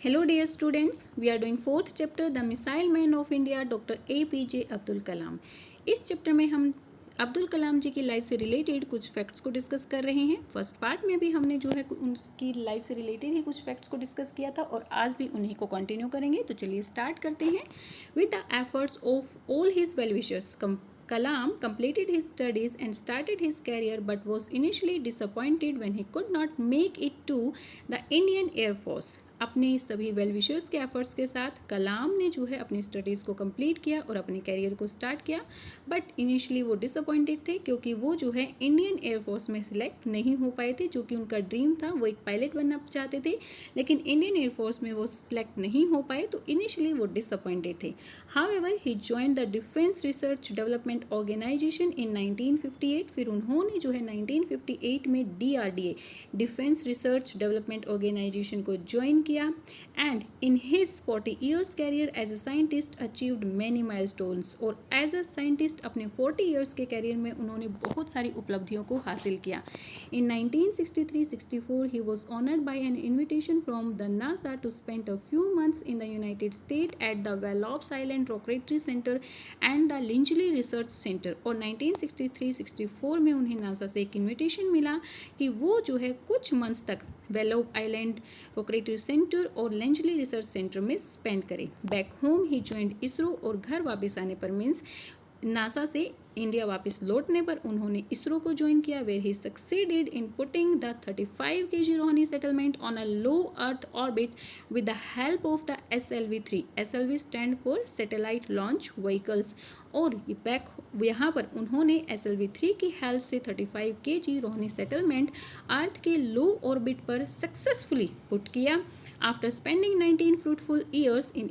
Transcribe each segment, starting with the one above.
Hello dear students, we are doing fourth chapter The Missile Man of India Dr. APJ Abdul Kalam. इस chapter में हम अब्दुल कलाम जी की life से related कुछ फैक्ट्स को डिस्कस कर रहे हैं। फर्स्ट पार्ट में भी हमने जो है उनकी लाइफ से रिलेटेड ही कुछ फैक्ट्स को डिस्कस किया था और आज भी उन्हीं को कंटिन्यू करेंगे। तो चलिए स्टार्ट करते हैं। With the efforts of all his well wishers, Kalam completed his studies and started his career but was initially disappointed when he could not make it to the Indian Air Force. अपने सभी well wishers के efforts के साथ कलाम ने जो है अपनी studies को कंप्लीट किया और अपने कैरियर को स्टार्ट किया, बट इनिशियली वो डिसअपॉइंटेड थे क्योंकि वो जो है इंडियन एयरफोर्स में सिलेक्ट नहीं हो पाए थे, जो कि उनका ड्रीम था। वो एक पायलट बनना चाहते थे लेकिन इंडियन एयरफोर्स में वो सिलेक्ट नहीं हो पाए, तो इनिशियली वो डिसअपॉइंटेड थे। However he joined the defence research development organisation in 1958। फिर उन्होंने जो है 1958 में DRDA defence research development organisation को ज्वाइन किया and in his 40 years career as a scientist achieved many milestones. और एज अ साइंटिस्ट अपने 40 years के कैरियर में उन्होंने बहुत सारी उपलब्धियों को हासिल किया। In 1963-64 he was honoured by an invitation from the NASA to spend a few months in the United State at the Wallops Island rocketry centre and the Langley research centre. और 1963-64 में उन्हें नासा से एक invitation मिला कि वो जो है कुछ मंथ्स तक वेलोप आइलैंड रॉकेटरी सेंटर और लेंजली रिसर्च सेंटर में स्पेंड करें। Back home he joined ISRO. और घर वापस आने पर मीन्स नासा से इंडिया वापस लौटने पर उन्होंने इसरो को ज्वाइन किया, where he succeeded in putting the 35 kg Rohini satellite on a low earth orbit with the help of the SLV-3। SLV stand for satellite launch vehicles. और बैक यहाँ पर उन्होंने SLV-3 की हेल्प से 35 kg रोहिणी सेटलमेंट अर्थ के low orbit पर successfully put किया। After spending 19 fruitful years in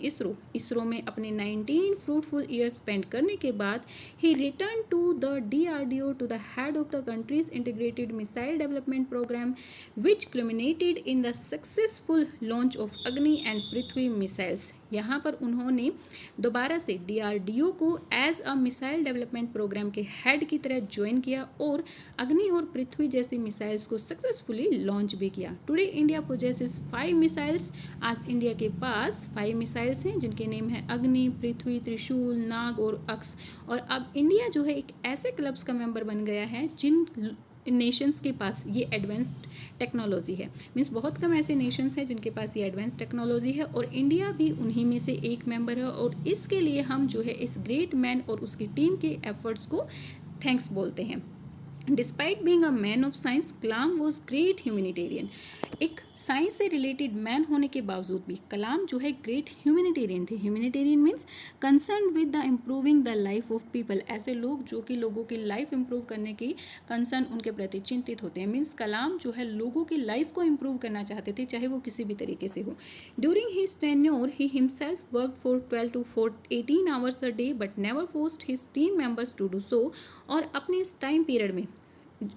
ISRO में अपने 19 फ्रूटफुल ईयर्स स्पेंड करने के बाद he return to the DRDO to the head of the country's integrated missile development programme which culminated in the successful launch of Agni and Prithvi missiles. यहाँ पर उन्होंने दोबारा से DRDO को as a missile development programme के हेड की तरह join किया और अग्नि और पृथ्वी जैसी मिसाइल्स को सक्सेसफुली लॉन्च भी किया। Today India possesses 5 missiles. आज इंडिया के पास 5 मिसाइल्स हैं जिनके नेम है अग्नि, पृथ्वी, त्रिशूल, नाग और अक्स। और अब इंडिया जो है एक ऐसे क्लब्स का मेंबर बन गया है जिन नेशंस के पास ये एडवांस्ड टेक्नोलॉजी है। मीन्स बहुत कम ऐसे नेशंस हैं जिनके पास ये एडवांस टेक्नोलॉजी है और इंडिया भी उन्हीं में से एक मेंबर है। और इसके लिए हम जो है इस ग्रेट मैन और उसकी टीम के एफर्ट्स को थैंक्स बोलते हैं। Despite being a man of science, Kalam was great humanitarian. एक साइंस से रिलेटेड मैन होने के बावजूद भी कलाम जो है ग्रेट ह्यूमैनिटेरियन थे। Humanitarian means concern with the improving the life of people. ऐसे लोग जो कि लोगों की लाइफ इम्प्रूव करने की कंसर्न उनके प्रति चिंतित होते हैं। मीन्स कलाम जो है लोगों की लाइफ को इम्प्रूव करना चाहते थे, चाहे वो किसी भी तरीके से हो। During his tenure he himself work for 12 to 18 hours a day but never forced his team members to do so. और अपने इस टाइम पीरियड में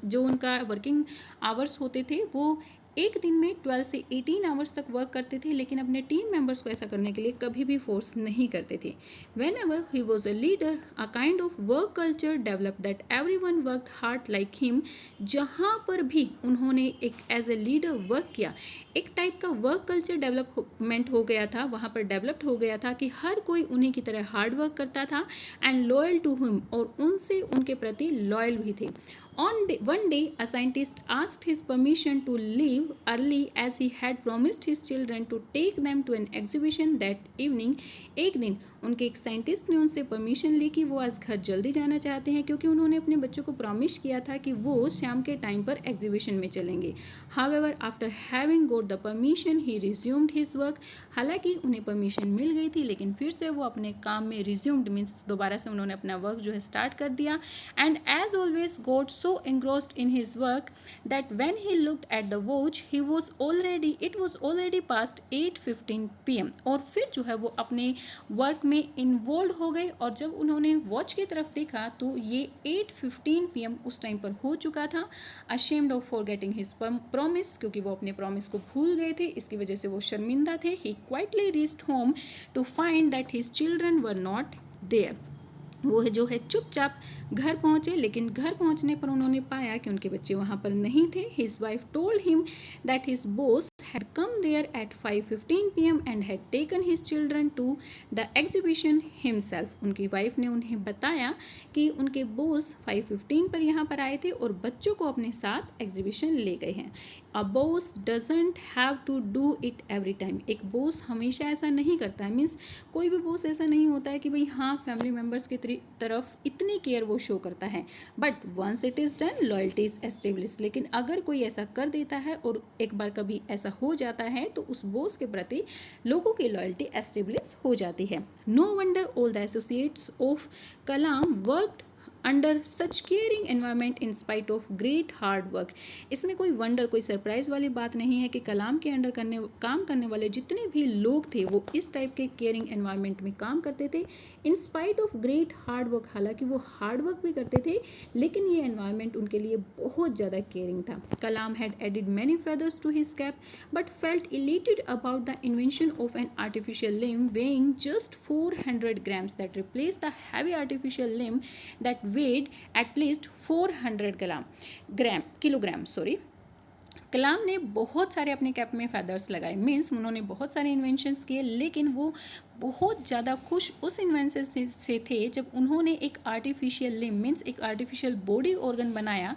जो उनका वर्किंग आवर्स होते थे वो एक दिन में 12 से 18 आवर्स तक वर्क करते थे, लेकिन अपने टीम मेंबर्स को ऐसा करने के लिए कभी भी फोर्स नहीं करते थे। When ever he was a leader a kind of work culture develop that every one worked hard like him. जहाँ पर भी उन्होंने एक एज ए लीडर वर्क किया, एक टाइप का वर्क कल्चर डेवलपमेंट हो गया था, वहाँ पर डेवलप्ड हो गया था कि हर कोई उन्हीं की तरह हार्ड वर्क करता था एंड लॉयल टू हिम, और उनसे उनके प्रति लॉयल भी थे। One day, a scientist asked his permission to leave early as he had promised his children to take them to an exhibition that evening. एक दिन उनके एक साइंटिस्ट ने उनसे परमिशन ली कि वो आज घर जल्दी जाना चाहते हैं क्योंकि उन्होंने अपने बच्चों को प्रॉमिस किया था कि वो शाम के टाइम पर एग्जीबिशन में चलेंगे। However, after having got the permission, he resumed his work. हालांकि उन्हें परमिशन मिल गई थी लेकिन फिर से वो अपने काम में रिज्यूम्ड मीन्स दोबारा से उन्होंने अपना वर्क जो है स्टार्ट कर दिया। And as always got so engrossed in his work that when he looked at the watch it was already past 8:15 PM। और फिर जो है वो अपने वर्क में इन्वॉल्व हो गए और जब उन्होंने वॉच की तरफ देखा तो ये 8:15 PM उस टाइम पर हो चुका था। ashamed of forgetting his promise, क्योंकि वो अपने प्रॉमिस को भूल गए थे, इसकी वजह से वो शर्मिंदा थे। he quietly reached home to find that his children were not there। वो जो है चुपचाप घर पहुँचे, लेकिन घर पहुँचने पर उन्होंने पाया कि उनके बच्चे वहाँ पर नहीं थे। His wife told him that his boss had come there at 5:15 p.m. and had taken his children to the exhibition himself. उनकी वाइफ ने उन्हें बताया कि उनके बॉस 5:15 पर यहाँ पर आए थे और बच्चों को अपने साथ एग्जीबिशन ले गए हैं. A boss doesn't have to do it every time. एक बॉस हमेशा ऐसा नहीं करता है. मीन्स कोई भी बॉस ऐसा नहीं होता है कि भाई हाँ फैमिली मेम्बर्स की तरफ इतनी केयर वो शो करता है. But once it is done loyalty is establish. लेकिन अगर कोई ऐसा कर देता है और एक बार कभी ऐसा हो जाता है तो उस बॉस के प्रति लोगों की लॉयल्टी एस्टेब्लिश हो जाती है. No wonder all the associates of Kalam worked under such caring environment in spite of great hard work. इसमें कोई वंडर कोई सरप्राइज वाली बात नहीं है कि कलाम के अंडर काम करने वाले जितने भी लोग थे वो इस टाइप के केयरिंग एनवायरनमेंट में काम करते थे. इन spite of great hard work, हालांकि वो हार्ड वर्क भी करते थे लेकिन ये एनवायरनमेंट उनके लिए बहुत ज़्यादा केयरिंग था. Kalam had added many feathers to his cap but felt elated about the invention of an artificial limb weighing just 400 grams that replaced the heavy artificial limb that weighed at least 400 kilogram. Kalam ने बहुत सारे अपने cap में feathers लगाए. Means उन्होंने बहुत सारे inventions किए लेकिन वो बहुत ज़्यादा खुश उस इन्वेंशन से थे जब उन्होंने एक आर्टिफिशियल लिम्ब मीन्स एक आर्टिफिशियल बॉडी ऑर्गन बनाया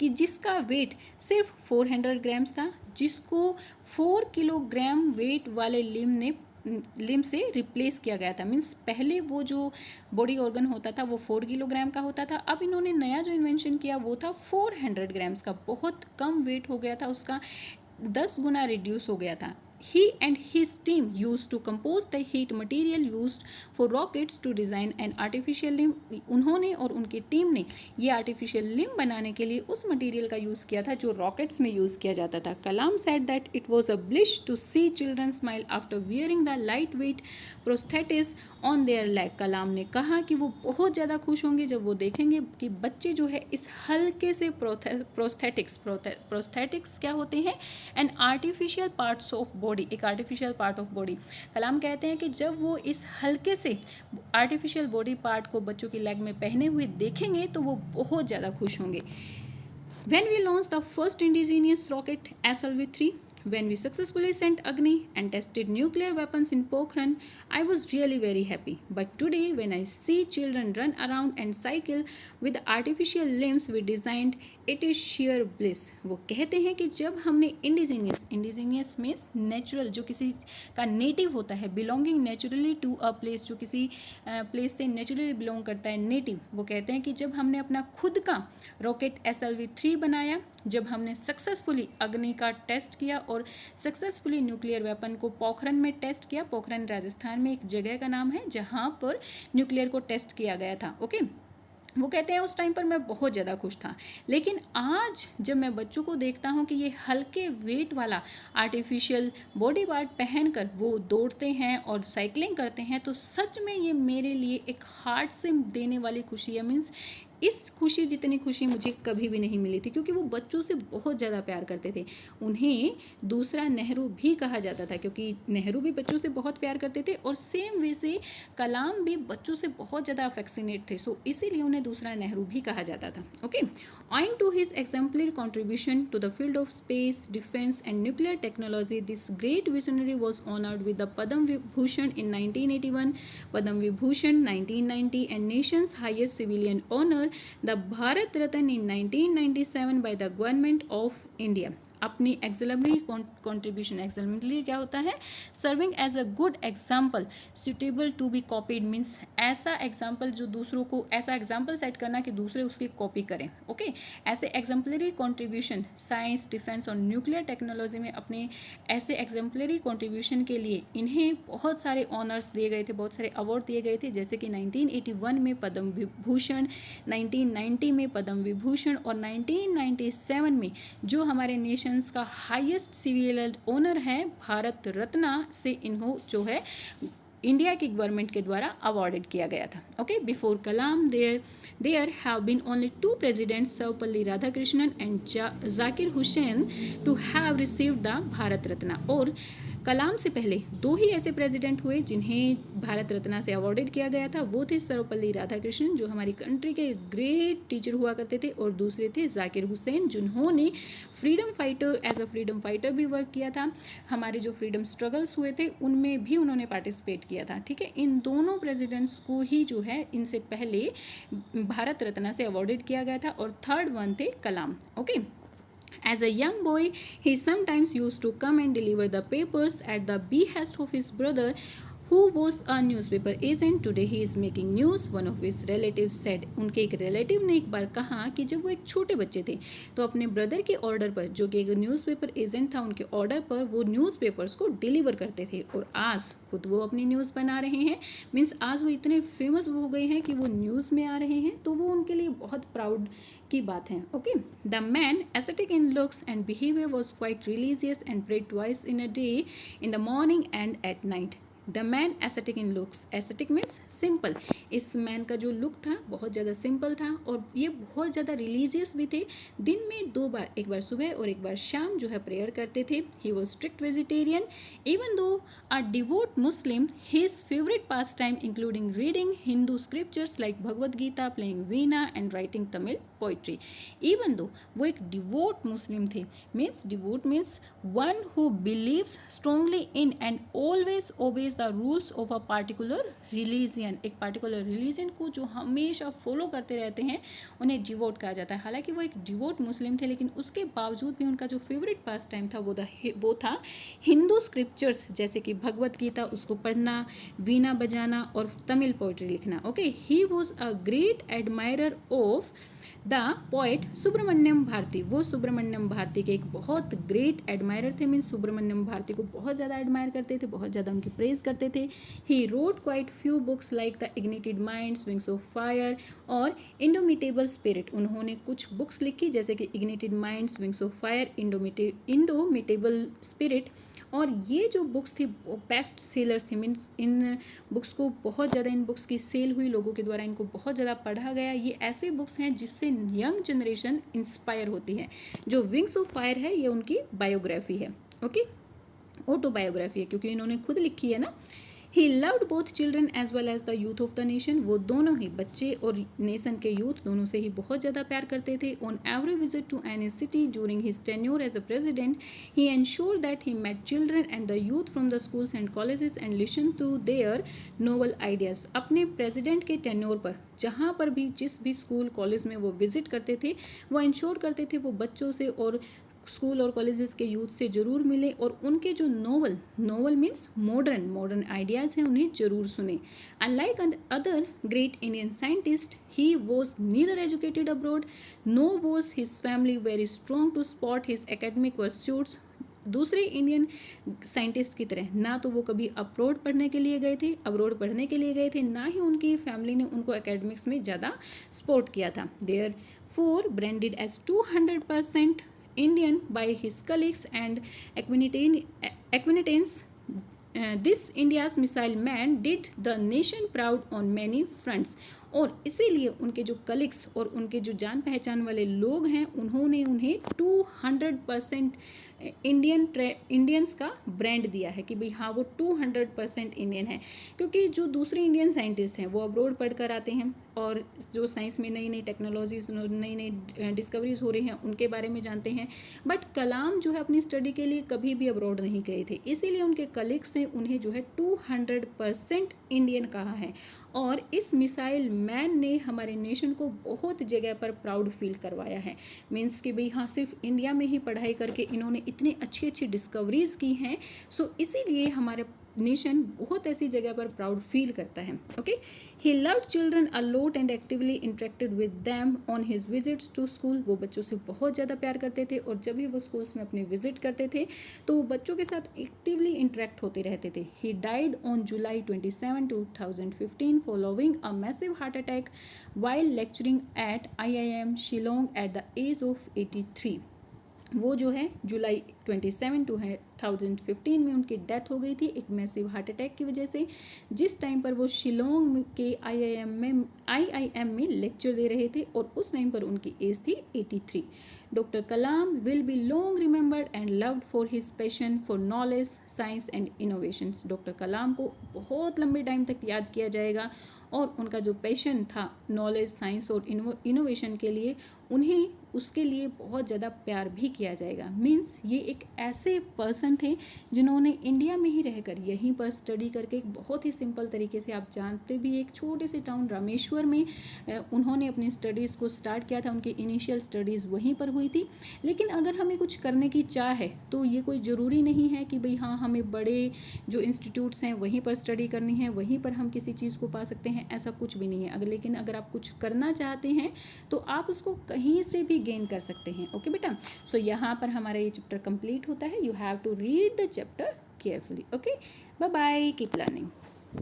कि जिसका वेट सिर्फ 400 ग्राम्स था, जिसको 4 किलोग्राम वेट वाले लिम्ब से रिप्लेस किया गया था. मीन्स पहले वो जो बॉडी ऑर्गन होता था वो 4 किलोग्राम का होता था. अब इन्होंने नया जो इन्वेंशन किया वो था 400 ग्राम्स का. बहुत कम वेट हो गया था, उसका 10 गुना रिड्यूस हो गया था. He and his team used to compose the heat material used for rockets to design an artificial limb. उन्होंने और उनकी टीम ने ये आर्टिफिशियल लिम्ब बनाने के लिए उस मटेरियल का यूज़ किया था जो रॉकेट्स में यूज़ किया जाता था. कलाम said that it was a bliss to see children smile after wearing the lightweight prosthetics on their leg. कलाम ने कहा कि वो बहुत ज़्यादा खुश होंगे जब वो देखेंगे कि बच्चे जो है इस हल्के से प्रोस्थेटिक्स क्या होते हैं, an artificial parts of body, एक आर्टिफिशियल पार्ट ऑफ बॉडी. कलाम कहते हैं कि जब वो इस हल्के से आर्टिफिशियल बॉडी पार्ट को बच्चों की लेग में पहने हुए देखेंगे तो वो बहुत ज़्यादा खुश होंगे. When we launched the first indigenous rocket SLV-3, when we successfully sent Agni and tested nuclear weapons in Pokhran, I was really very happy. But today, when I see children run around and cycle with the artificial limbs we designed, it is sheer bliss. वो कहते हैं कि जब हमने indigenous means natural, जो किसी का native होता है, belonging naturally to a place, जो किसी प्लेस से नेचुरली बिलोंग करता है, नेटिव. वो कहते हैं कि जब हमने अपना खुद का रॉकेट SLV-3 बनाया, जब हमने सक्सेसफुली अग्नि का टेस्ट किया और सक्सेसफुली न्यूक्लियर वेपन को पोखरन में टेस्ट किया. पोखरन राजस्थान में एक जगह का नाम है जहाँ पर न्यूक्लियर को टेस्ट किया गया था. ओके, वो कहते हैं उस टाइम पर मैं बहुत ज़्यादा खुश था. लेकिन आज जब मैं बच्चों को देखता हूँ कि ये हल्के वेट वाला आर्टिफिशियल बॉडी पार्ट पहनकर वो दौड़ते हैं और साइकिलिंग करते हैं तो सच में ये मेरे लिए एक हार्ट से देने वाली खुशी है. मीन्स इस खुशी जितनी खुशी मुझे कभी भी नहीं मिली थी, क्योंकि वो बच्चों से बहुत ज़्यादा प्यार करते थे. उन्हें दूसरा नेहरू भी कहा जाता था क्योंकि नेहरू भी बच्चों से बहुत प्यार करते थे और सेम वे से कलाम भी बच्चों से बहुत ज़्यादा अफेक्शनेट थे. सो इसीलिए उन्हें दूसरा नेहरू भी कहा जाता था. Okay, owing to his exemplary contribution to the field of space, defense and nuclear technology, this great visionary was honored with the Padam Vibhushan in 1981, Padam Vibhushan 1990 and nation's highest civilian honor, the Bharat Ratna in 1997 by the Government of India. अपनी exemplary contribution, exemplary क्या होता है, serving as a good example suitable to be copied. Means ऐसा example जो दूसरों को, ऐसा example set करना कि दूसरे उसकी कॉपी करें. ओके, ऐसे एग्जाम्पलरी कॉन्ट्रीब्यूशन साइंस, डिफेंस और न्यूक्लियर टेक्नोलॉजी में अपने ऐसे एग्जाम्पलरी कॉन्ट्रीब्यूशन के लिए इन्हें बहुत सारे ऑनर्स दिए गए थे, बहुत सारे अवार्ड दिए गए थे. जैसे कि 1981 में पद्म विभूषण, 1990 में पद्म विभूषण और 1997 में जो हमारे नेशन का हाईएस्ट सिविलियन ऑनर है भारत रत्ना से इन्हों जो है इंडिया की गवर्नमेंट के द्वारा अवॉर्डेड किया गया था. Okay, before Kalam there have been only 2 presidents, Sarvepalli Radhakrishnan and Zakir Hussain, to have received the Bharat Ratna. और कलाम से पहले 2 ही ऐसे प्रेसिडेंट हुए जिन्हें भारत रत्न से अवॉर्डेड किया गया था। वो थे सर्वपल्ली राधाकृष्णन, जो हमारी कंट्री के ग्रेट टीचर हुआ करते थे, और दूसरे थे जाकिर हुसैन, जिन्होंने freedom fighter as a freedom fighter भी वर्क किया था। हमारे जो फ्रीडम स्ट्रगल्स हुए थे उनमें भी उन्होंने पार्टिसिपेट किया था। ठीक है, इन दोनों प्रेसिडेंट्स को ही जो है इनसे पहले भारत रत्न से अवॉर्डेड किया गया था, और थर्ड वन थे Kalam. Okay, as a young boy, he sometimes used to come and deliver the papers at the behest of his brother, who was a newspaper agent. Today he is making news, one of his relatives said. उनके एक relative ने एक बार कहा कि जब वो एक छोटे बच्चे थे तो अपने ब्रदर के ऑर्डर पर, जो कि एक न्यूज़पेपर एजेंट था, उनके ऑर्डर पर वो न्यूज़पेपर्स को डिलीवर करते थे, और आज खुद वो अपनी न्यूज़ बना रहे हैं। मीन्स आज वो इतने फेमस हो गए हैं कि वो न्यूज़ में आ रहे हैं, तो वो उनके लिए बहुत प्राउड की बात है। Okay, the man ascetic in looks and behavior was quite religious and prayed twice in a day, in the morning and at night. The man aesthetic in looks, aesthetic means simple. इस man का जो look था बहुत ज़्यादा simple था, और ये बहुत ज़्यादा रिलीजियस भी थे। दिन में 2 बार, एक बार सुबह और एक बार शाम जो है प्रेयर करते थे। He was strict vegetarian, even though a devout Muslim. His favourite pastime including reading Hindu scriptures like Bhagavad Gita, playing veena and writing Tamil poetry. Even though वो एक डिवोट मुस्लिम थे, means devout means one who believes strongly in and always obeys the rules of a particular religion. एक particular religion को जो हमेशा follow करते रहते हैं उन्हें डिवोट कहा जाता है। हालांकि वो एक डिवोट मुस्लिम थे, लेकिन उसके बावजूद भी उनका जो फेवरेट पास टाइम था वो था हिंदू स्क्रिप्चर्स, जैसे कि भगवद गीता, उसको पढ़ना, वीणा बजाना और तमिल पोइट्री लिखना। Okay, he was a great admirer of the poet Subramaniam Bharathi. वो सुब्रमण्यम भारती के एक बहुत ग्रेट एडमायरर थे, मीन्स सुब्रमण्यम भारती को बहुत ज़्यादा एडमायर करते थे, बहुत ज़्यादा उनकी प्रेज करते थे। He wrote quite few books like the ignited minds, wings of fire और इंडोमिटेबल स्पिरिट। उन्होंने कुछ बुक्स लिखी जैसे कि ignited minds, wings of fire, indomitable spirit, और ये जो बुक्स थी बेस्ट सेलर्स थी। मीन्स इन बुक्स को बहुत ज़्यादा, इन बुक्स की सेल हुई, लोगों के द्वारा इनको बहुत ज़्यादा पढ़ा गया। ये ऐसे बुक्स हैं जिससे यंग जनरेशन इंस्पायर होती है। जो विंग्स ऑफ फायर है ये उनकी बायोग्राफी है। ओके, ऑटोबायोग्राफी है, क्योंकि इन्होंने खुद लिखी है ना। He loved both children as well as the youth of the nation. वो दोनों ही, बच्चे और नेशन के यूथ दोनों से ही बहुत ज़्यादा प्यार करते थे। On every visit to any city during his tenure as a president, he ensure that he met children and the youth from the schools and colleges and listen to their novel ideas. अपने president के tenure पर जहाँ पर भी, जिस भी school college में वो विजिट करते थे, वो इंश्योर करते थे वो बच्चों से और स्कूल और कॉलेजेस के यूथ से ज़रूर मिले, और उनके जो नोवल मीन्स मॉडर्न आइडियाज़ हैं उन्हें ज़रूर सुने। Unlike other great Indian scientist, he was neither educated abroad, no was his family very strong to spot his academic pursuits. दूसरे इंडियन साइंटिस्ट की तरह ना तो वो कभी अब्रॉड पढ़ने के लिए गए थे, ना ही उनकी फैमिली ने उनको एकेडमिक्स में ज़्यादा सपोर्ट किया था। Therefore branded as 200% Indian by his colleagues and acquaintance, this India's missile man did the nation proud on many fronts. और इसीलिए उनके जो कलीग्स और उनके जो जान पहचान वाले लोग हैं उन्होंने उन्हें 200% इंडियंस का ब्रांड दिया है कि भाई हाँ वो 200% इंडियन है। क्योंकि जो दूसरे इंडियन साइंटिस्ट हैं वो अब्रॉड पढ़कर आते हैं, और जो साइंस में नई नई टेक्नोलॉजीज, नई नई डिस्कवरीज हो रही हैं उनके बारे में जानते हैं। बट कलाम जो है अपनी स्टडी के लिए कभी भी अब्रॉड नहीं गए थे, इसीलिए उनके कलीग्स ने उन्हें जो है 200% इंडियन कहा है। और इस मिसाइल मैन ने हमारे नेशन को बहुत जगह पर प्राउड फील करवाया है। मीन्स कि भाई हाँ सिर्फ इंडिया में ही पढ़ाई करके इन्होंने इतनी अच्छी अच्छी डिस्कवरीज की हैं, सो इसीलिए हमारे नेशन बहुत ऐसी जगह पर प्राउड फील करता है। Okay, he loved children a lot and actively interacted with them on his visits to school. वो बच्चों से बहुत ज़्यादा प्यार करते थे, और जब भी वो स्कूल्स में अपने विजिट करते थे तो वो बच्चों के साथ एक्टिवली इंटरेक्ट होते रहते थे। He died on July 27, 2015 following a massive heart attack while lecturing at IIM Shillong at the age of 83। वो जो है जुलाई 2015 में उनकी डेथ हो गई थी एक मैसिव हार्ट अटैक की वजह से, जिस टाइम पर वो शिलोंग के आईआईएम में लेक्चर दे रहे थे और उस टाइम पर उनकी एज थी 83। Doctor Kalam will be long remembered and loved for his passion for knowledge, science and innovations. Doctor Kalam को बहुत लंबे टाइम तक याद किया जाएगा और उनका जो पैशन था नॉलेज, साइंस और इनोवेशन के लिए, उन्हें उसके लिए बहुत ज़्यादा प्यार भी किया जाएगा। मीन्स ये एक ऐसे पर्सन थे जिन्होंने इंडिया में ही रहकर यहीं पर स्टडी करके एक बहुत ही सिंपल तरीके से, आप जानते भी, एक छोटे से टाउन रामेश्वर में उन्होंने अपनी स्टडीज़ को स्टार्ट किया था। उनकी इनिशियल स्टडीज़ वहीं पर हुई थी। लेकिन अगर हमें कुछ करने की चाह है तो ये कोई ज़रूरी नहीं है कि भाई हाँ हमें बड़े जो इंस्टीट्यूट्स हैं वहीं पर स्टडी करनी है, वहीं पर हम किसी चीज़ को पा सकते हैं, ऐसा कुछ भी नहीं है। लेकिन अगर आप कुछ करना चाहते हैं तो आप उसको कहीं से भी गेन कर सकते हैं। ओके बेटा, सो यहाँ पर हमारा ये चैप्टर कंप्लीट होता है। You have to read the chapter carefully. Okay, bye bye, keep learning.